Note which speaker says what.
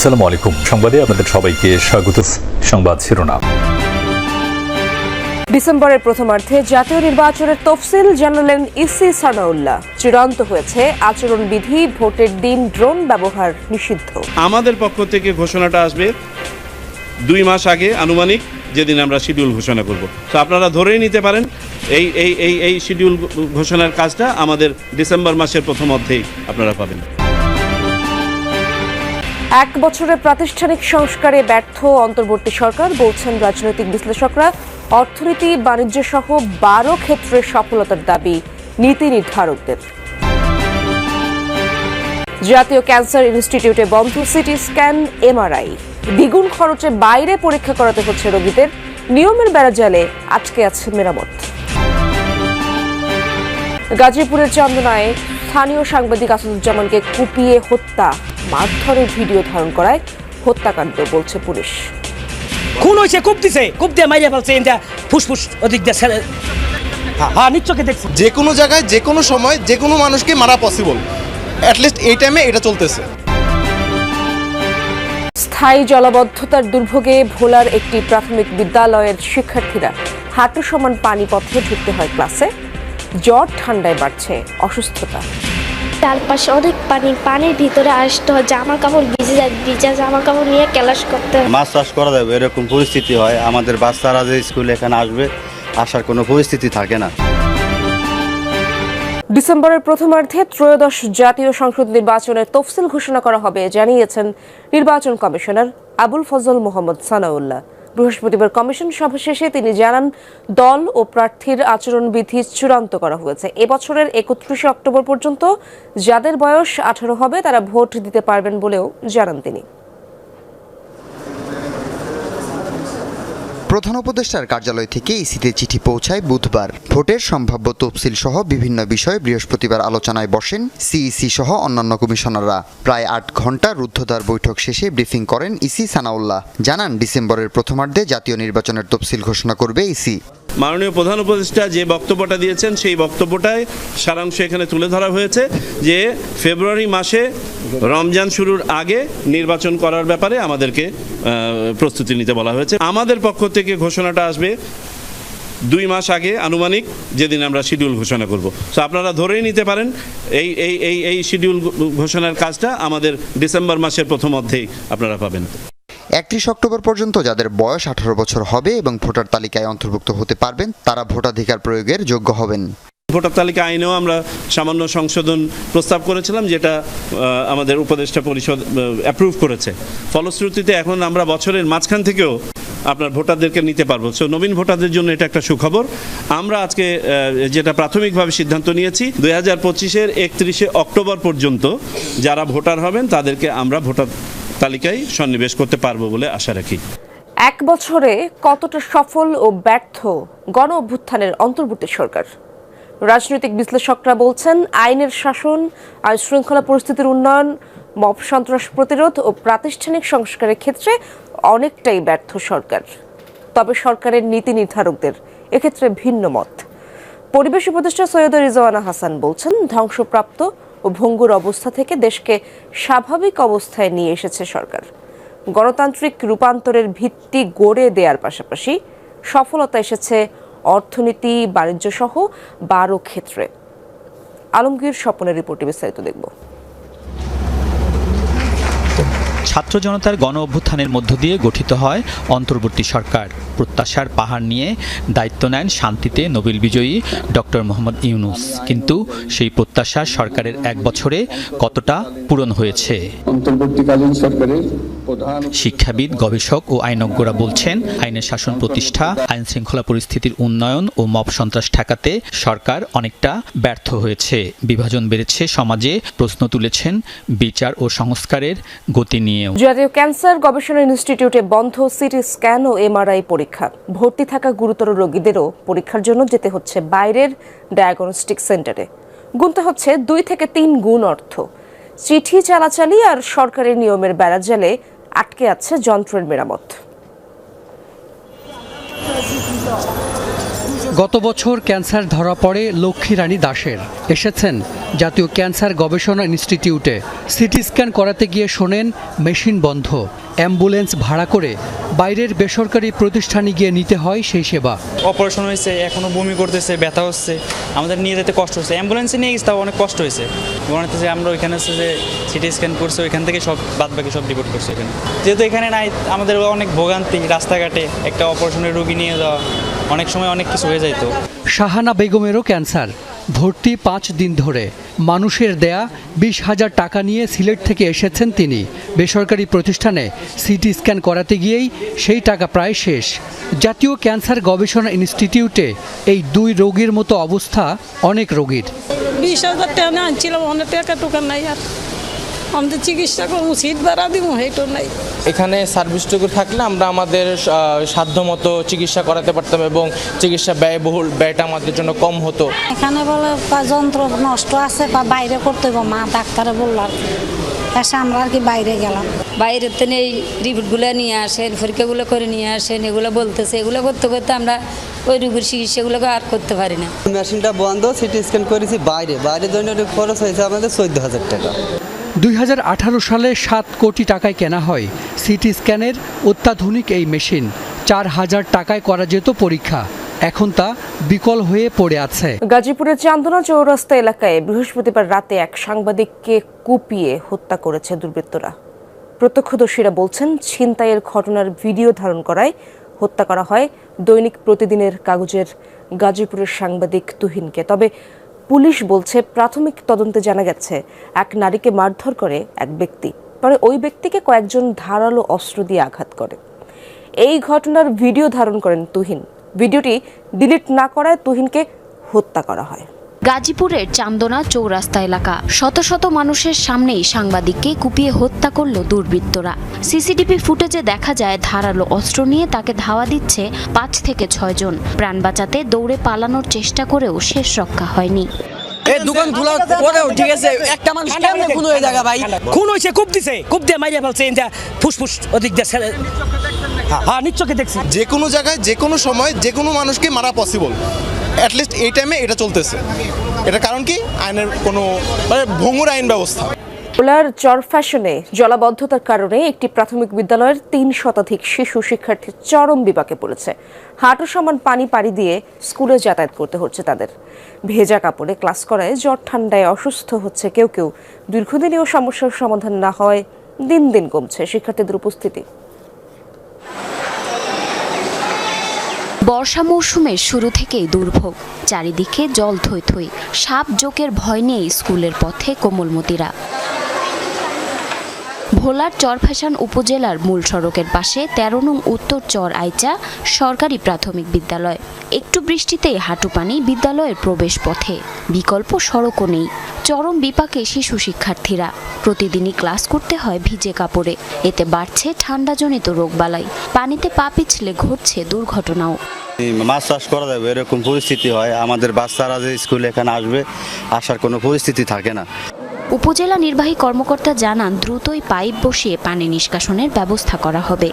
Speaker 1: আসসালামু আলাইকুম। সংবাদে আপনাদের সবাইকে স্বাগত। সংবাদ শিরোনাম।
Speaker 2: ডিসেম্বরের প্রথমার্ধে জাতীয় নির্বাচনের তফসিল জানালেন ইসি সানাউল্লাহ। চূড়ান্ত হয়েছে আচরণবিধি, ভোটের দিন ড্রোন ব্যবহার নিষিদ্ধ।
Speaker 3: আমাদের পক্ষ থেকে ঘোষণাটা আসবে 2 মাস আগে, আনুমানিক যেদিন আমরা শিডিউল ঘোষণা করব। তো আপনারা ধরেই নিতে পারেন এই শিডিউল ঘোষণার কাজটা আমাদের ডিসেম্বর মাসের প্রথম অর্ধেই আপনারা পাবেন।
Speaker 2: 1 বছরের প্রাতিষ্ঠানিক সংস্কারে ব্যর্থ অন্তর্বর্তী সরকার, বলছেন রাজনৈতিক বিশ্লেষকরা। অর্থনীতি, বাণিজ্য সহ 12 ক্ষেত্রে সফলতার দাবি নীতি নির্ধারকদের। জাতীয় ক্যান্সার ইনস্টিটিউটে বন্ধ সিটি স্ক্যান, এমআরআই। দ্বিগুণ খরচে বাইরে পরীক্ষা করাতে হচ্ছে রোগীদের। নিয়মের বেড়াজালে আটকে আছে মেরামত। গাজীপুরের চন্দনায় স্থানীয় সাংবাদিক আসাদুজ্জামানকে কুপিয়ে হত্যা, মারধরের ভিডিও ধারণ করায় হত্যাকাণ্ড বলছে পুলিশ।
Speaker 4: খুন হয়েছে, কূপ দিছে, কূপ দিয়ে মাইরা ফেলছে। এটা ফুসফুস ওদিক দিয়ে ছেড়ে নিশ্চয়ই দেখছি।
Speaker 5: যে কোনো জায়গায়, যে কোনো সময়, যে কোনো মানুষকে মারা পসিবল। অ্যাটলিস্ট এই টাইমে এটা চলতেছে।
Speaker 2: স্থায়ী জলাবদ্ধতার দুর্ভোগে ভোলার একটি প্রাথমিক বিদ্যালয়ের শিক্ষার্থীরা হাঁটু সমান পানি পথে ঢুকতে হয় ক্লাসে। জ্বর, ঠান্ডায় বাড়ছে অসুস্থতা।
Speaker 6: চারপাশে অনেক পানির ভিতরে আসতে হয়, জামা কাপড় ভিজে যায়, ভিজা জামা কাপড় নিয়ে ক্লাস করতে হয়।
Speaker 7: মাছ চাষ করা যাবে এরকম পরিস্থিতি হয়। আমাদের বাচ্চারা যে স্কুলে এখানে আসবে, আসার কোনো পরিস্থিতি থাকে না।
Speaker 2: ডিসেম্বরের প্রথমার্ধে ত্রয়োদশ জাতীয় সংসদ নির্বাচনের তফসিল ঘোষণা করা হবে জানিয়েছেন নির্বাচন কমিশনার আবুল ফজল মোহাম্মদ সানাউল্লাহ। বৃহস্পতিবার কমিশন সভা শেষে তিনি জানান, দল ও প্রার্থীর আচরণবিধি চূড়ান্ত করা হয়েছে। এবছরের 31 অক্টোবর পর্যন্ত যাদের বয়স 18 হবে তারা ভোট দিতে পারবেন বলেও জানান তিনি।
Speaker 8: প্রধান উপদেষ্টার কার্যালয় থেকে ইসিতে চিঠি পৌঁছায় বুধবার। ভোটের সম্ভাব্য তফসিল সহ বিভিন্ন বিষয়ে বৃহস্পতিবার আলোচনায় বসেন সিইসি সহ অন্যান্য কমিশনাররা। প্রায় 8 ঘন্টা রুদ্ধদ্বার বৈঠক শেষে ব্রিফিং করেন ইসি সানাউল্লাহ। জানান, ডিসেম্বরের প্রথমার্ধে জাতীয় নির্বাচনের তফসিল ঘোষণা করবে ইসি।
Speaker 3: মাননীয় প্রধান উপদেষ্টা যে বক্তব্যটা দিয়েছেন, সেই বক্তব্যটায় সারাংশ এখানে তুলে ধরা হয়েছে যে ফেব্রুয়ারি মাসে রমজান শুরুর আগে নির্বাচন করার ব্যাপারে আমাদেরকে প্রস্তুতি নিতে বলা হয়েছে। আমাদের পক্ষ থেকে ঘোষণাটা আসবে 2 মাস আগে, আনুমানিক যেদিন আমরা শিডিউল ঘোষণা করব। তো আপনারা ধরেই নিতে পারেন এই শিডিউল ঘোষণার কাজটা আমাদের ডিসেম্বর মাসের প্রথম অর্ধেই আপনারা পাবেন।
Speaker 8: 31 অক্টোবর পর্যন্ত যাদের বয়স 18 বছর হবে এবং ভোটার তালিকায় অন্তর্ভুক্ত হতে পারবেন, তারা ভোটাধিকার প্রয়োগের যোগ্য হবেন।
Speaker 3: ভোটার তালিকা আইনেও আমরা সামান্য সংশোধন প্রস্তাব করেছিলাম, যেটা আমাদের উপদেষ্টা পরিষদ অ্যাপ্রুভ করেছে। ফলশ্রুতিতে এখন আমরা বছরের মাঝখান থেকেও আপনার ভোটারদেরকে নিতে পারবো। সো নবীন ভোটারদের জন্য এটা একটা সুখবর। আমরা আজকে যেটা প্রাথমিকভাবে সিদ্ধান্ত নিয়েছি, 2025-এর 31 অক্টোবর পর্যন্ত যারা ভোটার হবেন তাদেরকে আমরা ভোটার তালিকায় সন্নিবেশ করতে পারবো বলে আশা রাখি।
Speaker 2: 1 বছরে কতটা সফল ও ব্যর্থ গণ অভ্যুত্থানের অন্তর্বর্তী সরকার? রাজনৈতিক বিশ্লেষকরা বলছেন, আইনের শাসন, আইন শৃঙ্খলা পরিস্থিতির উন্নয়ন, মব সন্ত্রাস প্রতিরোধ ও প্রাতিষ্ঠানিক সংস্কারের ক্ষেত্রে অনেকটাই ব্যর্থ সরকার। তবে সরকারের নীতি নির্ধারকদের এক্ষেত্রে ভিন্ন মত। পরিবেশ উপদেষ্টা সৈয়দ রিজওয়ানা হাসান বলছেন, ধ্বংসপ্রাপ্ত ও ভঙ্গুর অবস্থা থেকে দেশকে স্বাভাবিক অবস্থায় নিয়ে এসেছে সরকার। গণতান্ত্রিক রূপান্তরের ভিত্তি গড়ে দেওয়ার পাশাপাশি সফলতা এসেছে অর্থনীতি, বাণিজ্য সহ 12 ক্ষেত্রে। আলমগীর স্বপনের রিপোর্টে বিস্তারিত দেখব।
Speaker 9: ছাত্র জনতার গণ অভ্যুত্থানের মধ্য দিয়ে গঠিত হয় অন্তর্বর্তী সরকার। প্রত্যাশার পাহাড় নিয়ে দায়িত্ব নেন শান্তিতে নোবেল বিজয়ী ডক্টর মোহাম্মদ ইউনূস। কিন্তু সেই প্রত্যাশা সরকারের 1 বছরে কতটা পূরণ হয়েছে?
Speaker 10: অন্তর্বর্তীকালীন সরকারের
Speaker 9: শিক্ষাবিদ, গবেষক ও আইনজ্ঞরা বলছেন, আইনের শাসন প্রতিষ্ঠা, আইন শৃঙ্খলা পরিস্থিতির উন্নয়ন ও মব সন্ত্রাস ঠেকাতে সরকার অনেকটা ব্যর্থ হয়েছে। বিভাজন বেড়েছে সমাজে। প্রশ্ন তুলেছেন বিচার ও সংস্কারের গতি নিয়েও।
Speaker 2: জাতীয় ক্যান্সার গবেষণা ইনস্টিটিউটে বন্ধ সিটি স্ক্যান ও এমআরআই পরীক্ষা। ভর্তি থাকা গুরুতর রোগীদেরও পরীক্ষার জন্য যেতে হচ্ছে বাইরের ডায়াগনস্টিক সেন্টারে। গুনতে হচ্ছে 2 থেকে 3 গুণ অর্থ। চিঠি চালাচালি আর সরকারি নিয়মের বেড়াজালে আটকে আছে যন্ত্রের মেরামত।
Speaker 11: গত বছর ক্যান্সার ধরা পড়ে লক্ষ্মী রানী দাসের। এসেছেন জাতীয় ক্যান্সার গবেষণা ইনস্টিটিউটে। সিটি স্ক্যান করাতে গিয়ে শোনেন মেশিন বন্ধ। অ্যাম্বুলেন্স ভাড়া করে বাইরের বেসরকারি প্রতিষ্ঠানে গিয়ে নিতে হয় সেই সেবা।
Speaker 12: অপারেশন হয়েছে, এখনো বমি করতেছে, ব্যথা হচ্ছে, আমাদের নিয়ে যেতে কষ্ট হচ্ছে। অ্যাম্বুলেন্সে নিয়ে গেছে, তাও অনেক কষ্ট হয়েছে। মনে হচ্ছে যে আমরা ওইখানে হচ্ছে যে সিটি স্ক্যান করছে, ওইখান থেকে সব বাদবাকি সব রিপোর্ট করছে এখানে। যেহেতু এখানে নাই, আমাদের অনেক ভোগান্তি। রাস্তাঘাটে একটা অপারেশনের রোগী নিয়ে যাওয়া, অনেক সময় অনেক কিছু হয়ে যাইতো।
Speaker 11: শাহানা বেগমেরও ক্যান্সার, ভর্তি 5 দিন ধরে। মানুষের দেয়া 20,000 টাকা নিয়ে সিলেট থেকে এসেছেন তিনি। বেসরকারি প্রতিষ্ঠানে সিটি স্ক্যান করাতে গিয়েই সেই টাকা প্রায় শেষ। জাতীয় ক্যান্সার গবেষণা ইনস্টিটিউটে এই 2 রোগীর মতো অবস্থা অনেক রোগীর।
Speaker 13: 20,000 টাকা আনছিলাম, অনেক টাকা টোকা নাই, আর আমাদের চিকিৎসা করবো, সিট ভাড়া দিব, হেঁটো নাই।
Speaker 14: এখানে সার্ভিসটুকু থাকলে আমরা আমাদের সাধ্যমতো চিকিৎসা করাতে পারতাম এবং চিকিৎসা ব্যয়বহুল, ব্যয়টা আমাদের জন্য কম হতো।
Speaker 13: এখানে বলে যন্ত্র নষ্ট আছে, বা বাইরে করতে হবে, মা ডাক্তারে বললো আর কি। আমরা আর কি বাইরে গেলাম।
Speaker 15: বাইরের থেকে এই রিপোর্টগুলো নিয়ে আসেন, পরীক্ষাগুলো করে নিয়ে আসেন, এগুলো বলতেছে। এগুলো করতে করতে আমরা ওই রোগীর চিকিৎসাগুলোকে আর করতে পারি না।
Speaker 7: মেশিনটা বন্ধ, সিটি স্ক্যান করেছি বাইরে জন্য খরচ হয়েছে আমাদের 14,000 টাকা।
Speaker 11: 2018 সালে 7 কোটি টাকায় কেনা হয় সিটি স্ক্যানের অত্যাধুনিক এই মেশিন। 4,000 টাকায় করা যেত পরীক্ষা। এখন তা বিকল হয়ে পড়ে আছে।
Speaker 2: গাজীপুরের চান্দনা চৌরাস্তা এলাকায় বৃহস্পতিবার রাতে এক সাংবাদিককে কুপিয়ে হত্যা করেছে দুর্বৃত্তরা। প্রত্যক্ষদর্শীরা বলছেন, ছিনতাইয়ের ঘটনার ভিডিও ধারণ করায় হত্যা করা হয় দৈনিক প্রতিদিনের কাগজের গাজীপুরের সাংবাদিক তুহিনকে। তবে পুলিশ বলছে, প্রাথমিক তদন্তে জানা গেছে এক নারীকে মারধর করে এক ব্যক্তি। পরে ওই ব্যক্তিকে কয়েকজন ধারালো অস্ত্র দিয়ে আঘাত করে। এই ঘটনার ভিডিও ধারণ করেন তুহিন। ভিডিওটি ডিলিট না করায় তুহিনকে হত্যা করা হয়।
Speaker 16: গাজীপুরের চান্দনা চৌরাস্তা এলাকা, শত শত মানুষের সামনেই সাংবাদিককে কুপিয়ে হত্যা করল দুর্বৃত্তরা। সিসিটিভি ফুটেজে দেখা যায় ধারালো অস্ত্র নিয়ে তাকে ধাওয়া দিচ্ছে 5 থেকে 6 জন। প্রাণ বাঁচাতে দৌড়ে পালানোর চেষ্টা করেও শেষ রক্ষা হয়নি।
Speaker 4: এই দোকান খোলা পরেও ঠিক আছে, একটা মানুষ কেমনে খুন হয়ে যায় ভাই? খুন হয়েছে, কুপ দিছে, কুপ দিয়ে মাইরে ফেলছে। এটা ফুসফুস ওদিক দিয়ে হ্যাঁ, নিশ্চয়ই দেখছি।
Speaker 5: যে কোনো জায়গায়, যে কোনো সময়, যে কোনো মানুষকে মারা পসিবল। অ্যাটলিস্ট এই টাইমে এটা চলতেছে। এটা কারণ কি, আইনের কোনো ভঙ্গুর আইন ব্যবস্থা।
Speaker 2: ভোলার চরফ্যাশনে জলাবদ্ধতার কারণে একটি প্রাথমিক বিদ্যালয়ের 3 শতাধিক শিশু শিক্ষার্থী চরম বিপাকে পড়েছে। হাঁটু সমান পানি পাড়ি দিয়ে স্কুলে যাতায়াত করতে হচ্ছে তাদের। ভেজা কাপড়ে ক্লাস করায় জ্বর ঠান্ডায় অসুস্থ হচ্ছে কেউ কেউ। দীর্ঘদিনেও সমস্যার সমাধান না হয় দিন দিন কমছে শিক্ষার্থীদের উপস্থিতি।
Speaker 16: বর্ষা মৌসুমের শুরু থেকেই দুর্ভোগ, চারিদিকে জল থই থই। সাপ জোকের ভয় নিয়ে স্কুলের পথে কোমলমতিরা। ভোলার চরফ্যাশন উপজেলার মূল সড়কের পাশে 13 নং উত্তর চর আইচা সরকারি প্রাথমিক বিদ্যালয়। একটু বৃষ্টিতেই হাঁটু পানি বিদ্যালয়ের প্রবেশ পথে। বিকল্প সড়কও নেই। চরম বিপাকে শিশু শিক্ষার্থীরা। প্রতিদিনই ক্লাস করতে হয় ভিজে কাপড়ে। এতে বাড়ছে ঠান্ডাজনিত রোগবালাই। পানিতে পা পিছলে ঘটছে দুর্ঘটনাও।
Speaker 7: মাছ চাষ করা যাবে এরকম পরিস্থিতি হয়, আমাদের বাচ্চারা যে স্কুলে এখানে আসবে, আসার কোনো পরিস্থিতি থাকে না।
Speaker 16: উপজেলা নির্বাহী কর্মকর্তা জানান, দ্রুতই পাইপ বসিয়ে পানি নিষ্কাশনের ব্যবস্থা করা হবে।